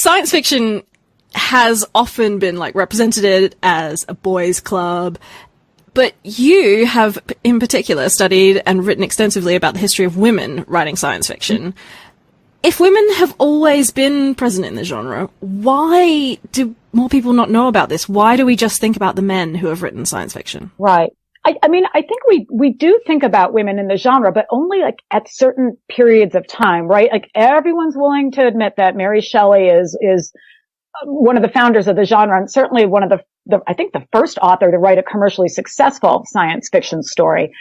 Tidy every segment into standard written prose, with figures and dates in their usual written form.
science fiction has often been like represented as a boys' club, but you have in particular studied and written extensively about the history of women writing science fiction. If women have always been present in the genre, why do more people not know about this? Why do we just think about the men who have written science fiction? Right. I mean, I think we do think about women in the genre, but only like at certain periods of time, right? Like everyone's willing to admit that Mary Shelley is one of the founders of the genre, and certainly one of I think the first author to write a commercially successful science fiction story.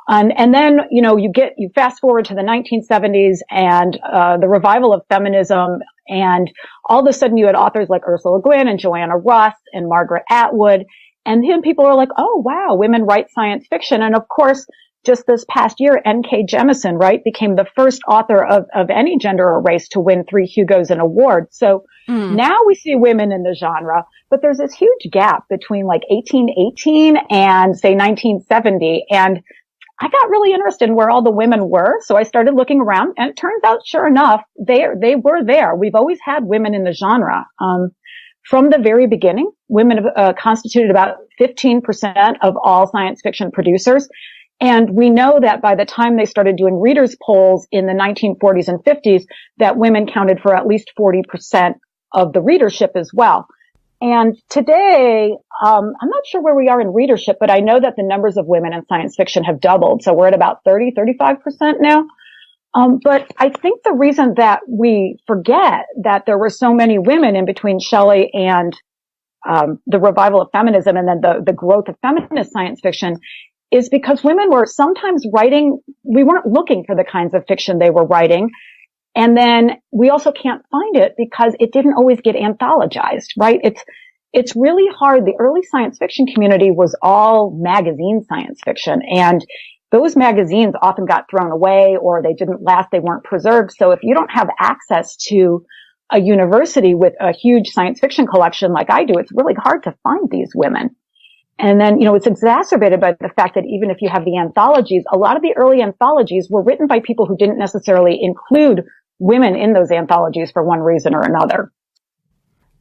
And then, you fast forward to the 1970s and, the revival of feminism, and all of a sudden you had authors like Ursula Le Guin and Joanna Russ and Margaret Atwood. And then people are like, oh wow, women write science fiction. And of course, just this past year, N.K. Jemisin, right, became the first author of any gender or race to win 3 Hugos and awards. So now we see women in the genre, but there's this huge gap between like 1818 and say 1970. And I got really interested in where all the women were. So I started looking around, and it turns out, sure enough, they were there. We've always had women in the genre. From the very beginning, women have constituted about 15% of all science fiction producers. And we know that by the time they started doing readers' polls in the 1940s and 50s, that women counted for at least 40% of the readership as well. And today, I'm not sure where we are in readership, but I know that the numbers of women in science fiction have doubled. So we're at about 35% now. But I think the reason that we forget that there were so many women in between Shelley and the revival of feminism and then the growth of feminist science fiction is because women were sometimes writing, we weren't looking for the kinds of fiction they were writing. And then we also can't find it because it didn't always get anthologized, right? It's really hard. The early science fiction community was all magazine science fiction, and those magazines often got thrown away or they didn't last, they weren't preserved. So if you don't have access to a university with a huge science fiction collection like I do, it's really hard to find these women. And then, it's exacerbated by the fact that even if you have the anthologies, a lot of the early anthologies were written by people who didn't necessarily include women in those anthologies for one reason or another.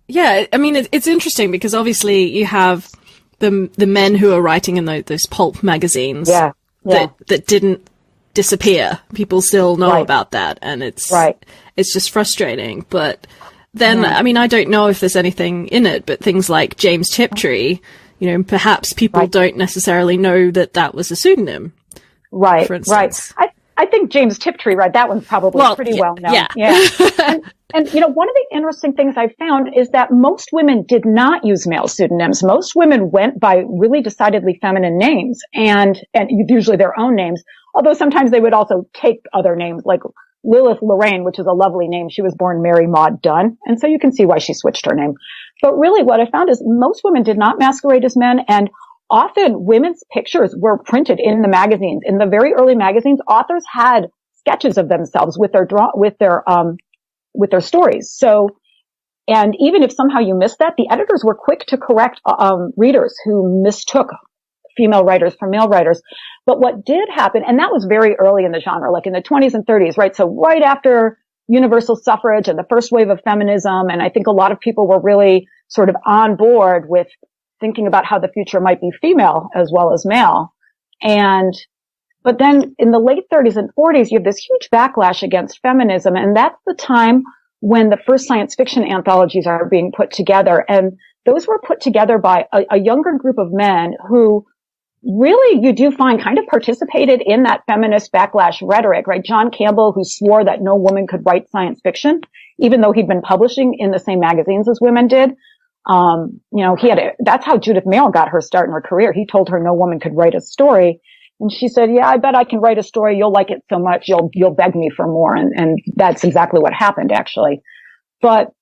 Yeah, I mean, it's interesting because obviously you have the men who are writing in those pulp magazines that didn't disappear. People still know about that, and it's just frustrating. But then, I mean, I don't know if there's anything in it, but things like James Tiptree, perhaps people don't necessarily know that was a pseudonym. Right, for instance. Right. I think James Tiptree, right, that one's probably pretty well known. Yeah. And, one of the interesting things I found is that most women did not use male pseudonyms. Most women went by really decidedly feminine names and usually their own names, although sometimes they would also take other names like Lilith Lorraine, which is a lovely name. She was born Mary Maud Dunn. And so you can see why she switched her name. But really what I found is most women did not masquerade as men, and often women's pictures were printed in the magazines. In the very early magazines, authors had sketches of themselves with their stories. So, and even if somehow you missed that, the editors were quick to correct readers who mistook female writers from male writers. But what did happen, and that was very early in the genre, like in the 20s and 30s, right? So right after universal suffrage and the first wave of feminism, and I think a lot of people were really sort of on board with thinking about how the future might be female as well as male. But then in the late 30s and 40s, you have this huge backlash against feminism. And that's the time when the first science fiction anthologies are being put together. And those were put together by a younger group of men who really, you do find, kind of participated in that feminist backlash rhetoric, right? John Campbell, who swore that no woman could write science fiction, even though he'd been publishing in the same magazines as women did. That's how Judith Merril got her start in her career. He told her no woman could write a story. And she said, yeah, I bet I can write a story. You'll like it so much. You'll beg me for more. And that's exactly what happened, actually. But,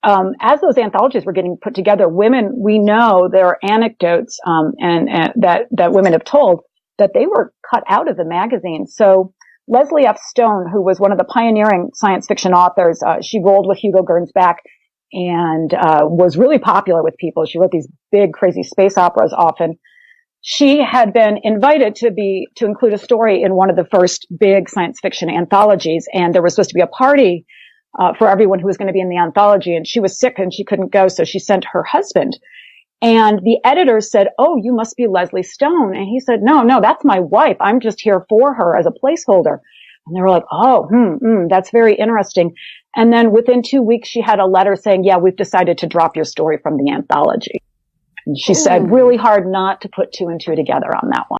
as those anthologies were getting put together, women, we know there are anecdotes, that women have told that they were cut out of the magazine. So Leslie F. Stone, who was one of the pioneering science fiction authors, she rolled with Hugo Gernsback and, was really popular with people. She wrote these big, crazy space operas often. She had been invited to include a story in one of the first big science fiction anthologies, and there was supposed to be a party for everyone who was going to be in the anthology. And she was sick and she couldn't go. So she sent her husband. And the editor said, "Oh, you must be Leslie Stone." And he said, no, that's my wife. I'm just here for her as a placeholder. And they were like, "Oh, that's very interesting." And then within 2 weeks, she had a letter saying, "Yeah, we've decided to drop your story from the anthology." And she said, really hard not to put two and two together on that one.